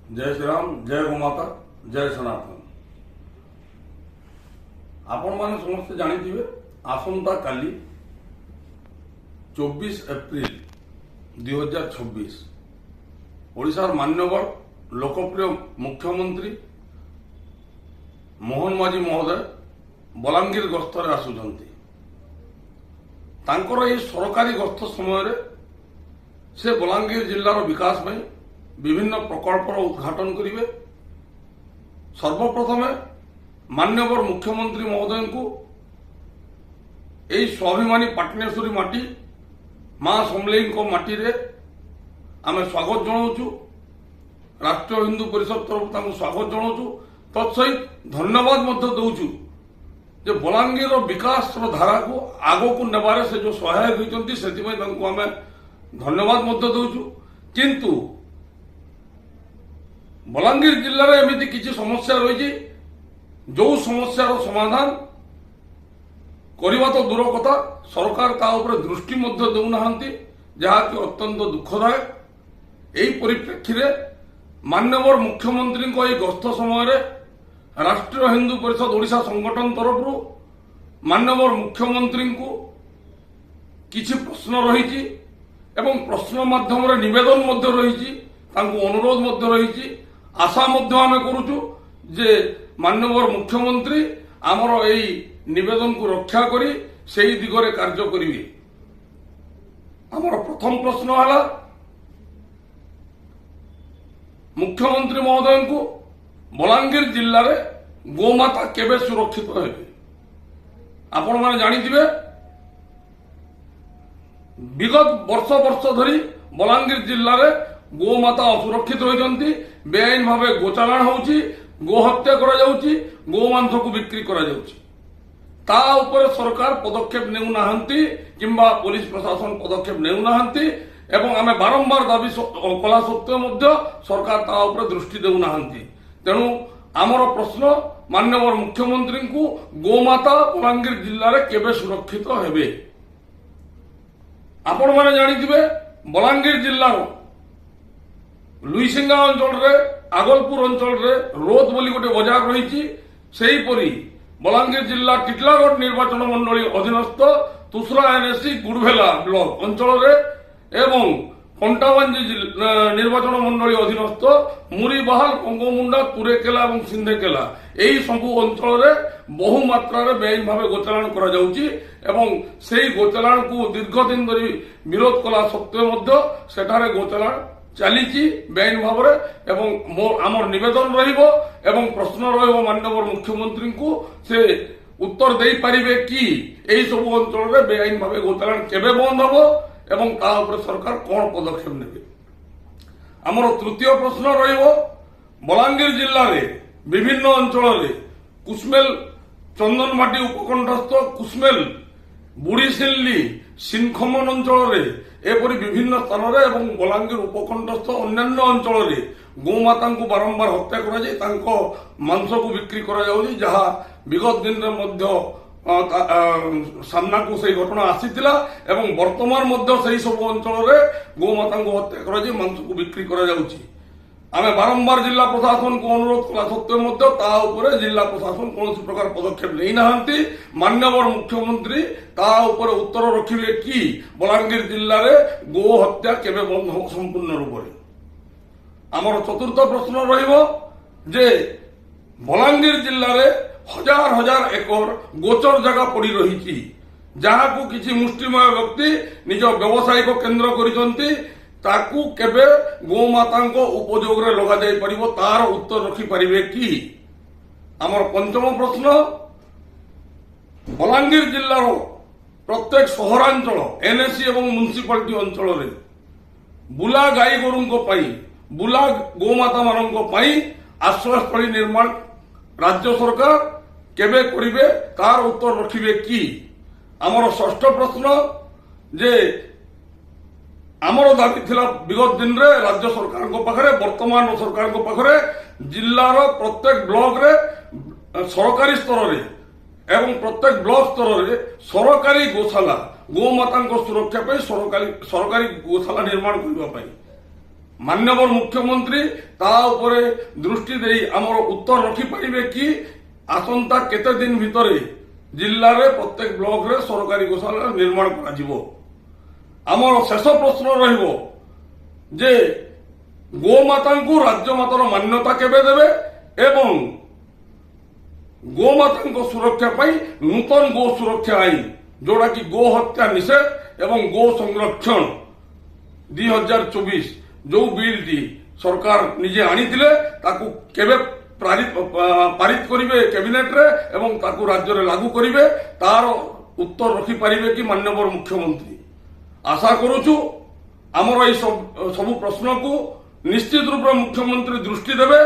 जय श्री राम, जय गोमाता, जय सनातन। आपण माने समस्त जानिथिबे आसंता काली 24 एप्रिल 2026 ओडिशार मान्यवर लोकप्रिय मुख्यमंत्री मोहन माझी महोदय बलांगीर गस्तर आसुचंती। तांकर एई सरकारी गस्त समय से बलांगीर जिल्लार विकास में विभिन्न प्रकल्पर उद्घाटन करेंगे। सर्वप्रथमे मान्यवर मुख्यमंत्री महोदय को यही स्वाभिमानी पाटनेश्वरी माटी मां समलेई माटी रे आम स्वागत जनाऊँ। राष्ट्रीय हिंदू परिषद तरफ स्वागत जनाऊँ। तत्सहित धन्यवाद दौचु जे बलांगीर विकास धारा को आग को नेबारे से जो सहायक होती से आम धन्यवाद दौचु। किंतु बलांगीर जिल्लार एमती किसी समस्या रही जो समस्यार समाधान करने तो दूर कथा सरकार ता उपरे दृष्टि देना जहाँकि अत्यंत दुखदायक। यही परिप्रेक्षी मान्यवर मुख्यमंत्री को गस्त समय राष्ट्रीय हिंदू परिषद ओडिशा संगठन तरफ मान्यवर मुख्यमंत्री को किसी प्रश्न रही प्रश्न माध्यम नवेदन रही अनुरोध रही आशा आम करुचु जे मान्यवर मुख्यमंत्री आमर यही निवेदन को रक्षा करी से दिगरे कार्य करेंगे। आमर प्रथम प्रश्न है मुख्यमंत्री महोदय को बलांगीर जिले में गोमाता केबे सुरक्षित है। आपण माने जानिथिबे विगत वर्ष वर्ष धरी बलांगीर जिले में गोमाता असुरक्षित होती बेआईन भाव गोचालाण होउची, गोहत्या करा जाउची, गोमांस को बिक्री करा जाउची। ता ऊपर सरकार पदक्षेप नेउ नाहंती किंबा पुलिस प्रशासन पदक्षेप नेउ नाहंती एवं आमे बारंबार दाबी कला सत्वे मध्य सरकार ता ऊपर दृष्टि देउ नाहंती। तेणु आमर प्रश्न मान्यवर मुख्यमंत्री को गोमाता बलांगीर जिले में केबे सुरक्षित हेबे। आपण माने जानिथिबे बलांगीर जिल्लार लुईसिंगा अंचल रे आगलपुर अंचल रे रोद बोली गोटे बजार रही सेहीपरी बलांगीर जिला टिटलागढ़ निर्वाचन मंडली अधीनस्थ तुसरा एनएससी गुड़भेला ब्लॉक अंचल रे एवं कंटाबांजी निर्वाचन मंडली अधीनस्थ मुरीबाहाल कंगमुंडा तुरेकेला और सिंधेकेला यही सबू अंचल रे बहु मात्रा बेआईन भाव गोचालाण करा जाउची एवं सेही गोचालाण को दीर्घ दिन धरी विरोध कला सत्वे मध्य सेठारे गोचालाण चली बेआईन भाव एवं आमर नवेदन एवं प्रश्न मान्यवर मुख्यमंत्री को से उत्तर दे पारिबे कि यही सब अंचल बेआईन भाव गोचालाण केबे बंद हम एवं ता ऊपर सरकार कौन पदक्षेप नेबे। आमर तृतीय प्रश्न बलांगीर जिले में विभिन्न अंचल कुसमेल चंदनमाटी उपकंठस्थ कुसमेल बुढ़ीसिल्ली सिनखमन अंचल एपरी विभिन्न स्थान एवं बलांगीर उपकंठस्थ अन्य अंचल गोमाता को बारंबार हत्या कर मांस को बिक्री जहाँ विगत दिन सामना को से घटना आसीथिला एवं वर्तमान से सब अंचल गोमाता को हत्या कर मांस को बिक्री कर आमे बारंबार जिला प्रशासन को अनुरोध कला सत्वे जिला प्रशासन कौन प्रकार पदक्षेप नहीं नाहंती। मान्यवर मुख्यमंत्री उत्तर रखिबे कि बलांगीर जिले में गो हत्या केबे बंद हो संपूर्ण रूप से। आमर चतुर्थ प्रश्न रहिबो जे बलांगीर जिले में हजार हजार एकर गोचर जगह पड़ी रही जहाँ को किसी मुष्टिमय व्यक्ति निज व्यावसायिक केन्द्र करिसंती ताकू केबे गोमाता उपयोग रे लगा जाई परिबो तार उत्तर रखी परिबे कि। आमर पंचम प्रश्न बलांगीर जिल्लार प्रत्येक सहरांचल एनएसी एवं म्युनिसिपालिटी अंचल रे बुला गाई गोरुंको पाई बुला गोमाता मानंको पाई आश्रयस्थली निर्माण राज्य सरकार केबे करिबे तार उत्तर रखिबे कि। आमर षष्ठ प्रश्न जे आमर दाबी थिला विगत दिन रे राज्य सरकार को पाखरे वर्तमान सरकार को पाखरे जिल्लार प्रत्येक ब्लॉक रे सरकारी स्तर रे एवं प्रत्येक ब्लॉक स्तर रे सरकारी गोशाला गोमाता सुरक्षा सरकारी गोशाला निर्माण करने ମାନ୍ୟବର ମୁଖ୍ୟମନ୍ତ୍ରୀ ତା ଉପରେ ଦୃଷ୍ଟି ଦେଇ ଆମର ଉତ୍ତର ରଖିପାରିବେ କି ଆସନ୍ତା କେତେ ଦିନ ଭିତରେ ଜିଲ୍ଲାରେ ପ୍ରତ୍ୟେକ ବ୍ଲକରେ ସରକାରୀ ଗୋଶାଳା ନିର୍ମାଣ କରାଯିବ। ଆମର ଶେଷ ପ୍ରଶ୍ନ ରହିବ ଯେ ଗୋମାତାଙ୍କୁ ରାଜ୍ୟମାତାର ମାନ୍ୟତା କେବେ ଦେବେ ଏବଂ ଗୋମାତାଙ୍କ ସୁରକ୍ଷା ପାଇଁ ନୂତନ ଗୋ ସୁରକ୍ଷା ଆଇନ ଯୋଉଟା କି ଗୋ ହତ୍ୟା ନିଷେଧ ଏବଂ ଗୋ ସଂରକ୍ଷଣ 2024 ଯୋଉ ବିଲ୍ଟି ସରକାର ନିଜେ ଆଣିଥିଲେ ତାକୁ କେବେ ପାରିତ କରିବେ କ୍ୟାବିନେଟରେ ଏବଂ ତାକୁ ରାଜ୍ୟରେ ଲାଗୁ କରିବେ ତାର ଉତ୍ତର ରଖିପାରିବେ କି ମାନ୍ୟବର ମୁଖ୍ୟମନ୍ତ୍ରୀ। ଆଶା କରୁଛୁ ଆମର এই ସବୁ ପ୍ରଶ୍ନକୁ ନିଶ୍ଚିତ ରୂପରେ ମୁଖ୍ୟମନ୍ତ୍ରୀ ଦୃଷ୍ଟି ଦେବେ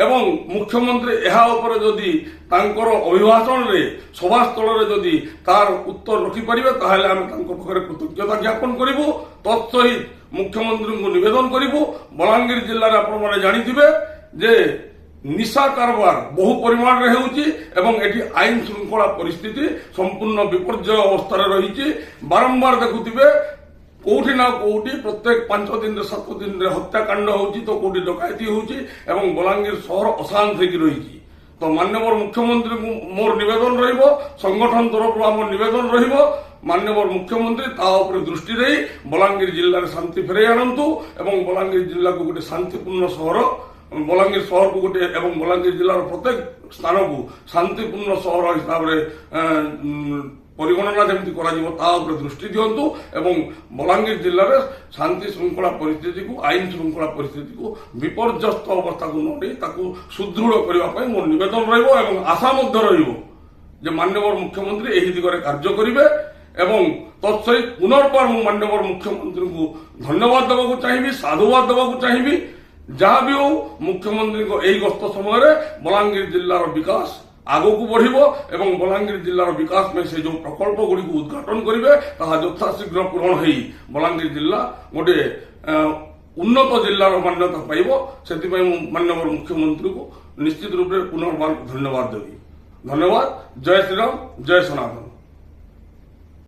ଏବଂ ମୁଖ୍ୟମନ୍ତ୍ରୀ ଏହା ଉପରେ ଯଦି ତାଙ୍କର ଅଭିଭାଷଣରେ ସଭାସ୍ଥଳରେ ଯଦି ତାର ଉତ୍ତର ରଖିପାରିବେ ତାହେଲେ ଆମେ ତାଙ୍କ ପାଖରେ କୃତଜ୍ଞତା ଜ୍ଞାପନ କରିବୁ। ତତ୍ସହିତ ମୁଖ୍ୟମନ୍ତ୍ରୀଙ୍କୁ ନିବେଦନ କରିବୁ ବଲାଙ୍ଗୀର ଜିଲ୍ଲାରେ ଆପଣମାନେ ଜାଣିଥିବେ ଯେ ନିଶା କାରବାର ବହୁ ପରିମାଣରେ ହେଉଛି ଏବଂ ଏଠି ଆଇନ ଶୃଙ୍ଖଳା ପରିସ୍ଥିତି ସମ୍ପୂର୍ଣ୍ଣ ବିପର୍ଯ୍ୟୟ ଅବସ୍ଥାରେ ରହିଛି। ବାରମ୍ବାର ଦେଖୁଥିବେ କୋଉଠି ନା କୋଉଠି ପ୍ରତ୍ୟେକ 5 ଦିନରେ 7 ଦିନରେ ହତ୍ୟାକାଣ୍ଡ ହେଉଛି ତ କୋଉଠି ଡକାୟତି ହେଉଛି ଏବଂ ବଲାଙ୍ଗୀର ସହର ଅଶାନ୍ତ ହେଇକି ରହିଛି। ତ ମାନ୍ୟବର ମୁଖ୍ୟମନ୍ତ୍ରୀଙ୍କୁ ମୋର ନିବେଦନ ରହିବ, ସଂଗଠନ ତରଫରୁ ଆମର ନିବେଦନ ରହିବ ମାନ୍ୟବର ମୁଖ୍ୟମନ୍ତ୍ରୀ ତା ଉପରେ ଦୃଷ୍ଟି ଦେଇ ବଲାଙ୍ଗୀର ଜିଲ୍ଲାରେ ଶାନ୍ତି ଫେରାଇ ଆଣନ୍ତୁ ଏବଂ ବଲାଙ୍ଗୀର ଜିଲ୍ଲାକୁ ଗୋଟେ ଶାନ୍ତିପୂର୍ଣ୍ଣ ସହର ବଲାଙ୍ଗୀର ସହରକୁ ଗୋଟେ ଏବଂ ବଲାଙ୍ଗୀର ଜିଲ୍ଲାର ପ୍ରତ୍ୟେକ ସ୍ଥାନକୁ ଶାନ୍ତିପୂର୍ଣ୍ଣ ସହର ହିସାବରେ ପରିଗଣନା ଯେମିତି କରାଯିବ ତା ଉପରେ ଦୃଷ୍ଟି ଦିଅନ୍ତୁ ଏବଂ ବଲାଙ୍ଗୀର ଜିଲ୍ଲାରେ ଶାନ୍ତି ଶୃଙ୍ଖଳା ପରିସ୍ଥିତିକୁ ଆଇନ ଶୃଙ୍ଖଳା ପରିସ୍ଥିତିକୁ ବିପର୍ଯ୍ୟସ୍ତ ଅବସ୍ଥାକୁ ନ ନେଇ ତାକୁ ସୁଦୃଢ଼ କରିବା ପାଇଁ ମୋର ନିବେଦନ ରହିବ ଏବଂ ଆଶା ମଧ୍ୟ ରହିବ ଯେ ମାନ୍ୟବର ମୁଖ୍ୟମନ୍ତ୍ରୀ ଏହି ଦିଗରେ କାର୍ଯ୍ୟ କରିବେ ଏବଂ ତତ୍ସହିତ ପୁନର୍ବାର ମୁଁ ମାନ୍ୟବର ମୁଖ୍ୟମନ୍ତ୍ରୀଙ୍କୁ ଧନ୍ୟବାଦ ଦେବାକୁ ଚାହିଁବି, ସାଧୁବାଦ ଦେବାକୁ ଚାହିଁବି। ଯାହା ବି ହଉ ମୁଖ୍ୟମନ୍ତ୍ରୀଙ୍କ ଏହି ଗସ୍ତ ସମୟରେ ବଲାଙ୍ଗୀର ଜିଲ୍ଲାର ବିକାଶ ଆଗକୁ ବଢିବ ଏବଂ ବଲାଙ୍ଗୀର ଜିଲ୍ଲାର ବିକାଶ ପାଇଁ ସେ ଯେଉଁ ପ୍ରକଳ୍ପ ଗୁଡ଼ିକୁ ଉଦ୍ଘାଟନ କରିବେ ତାହା ଯଥାଶୀଘ୍ର ପୂରଣ ହୋଇ ବଲାଙ୍ଗୀର ଜିଲ୍ଲା ଗୋଟିଏ ଉନ୍ନତ ଜିଲ୍ଲାର ମାନ୍ୟତା ପାଇବ। ସେଥିପାଇଁ ମୁଁ ମାନ୍ୟବର ମୁଖ୍ୟମନ୍ତ୍ରୀଙ୍କୁ ନିଶ୍ଚିତ ରୂପରେ ପୁନର୍ବାର ଧନ୍ୟବାଦ ଦେବି। ଧନ୍ୟବାଦ। ଜୟ ଶ୍ରୀରାମ, ଜୟ ସନାତନ।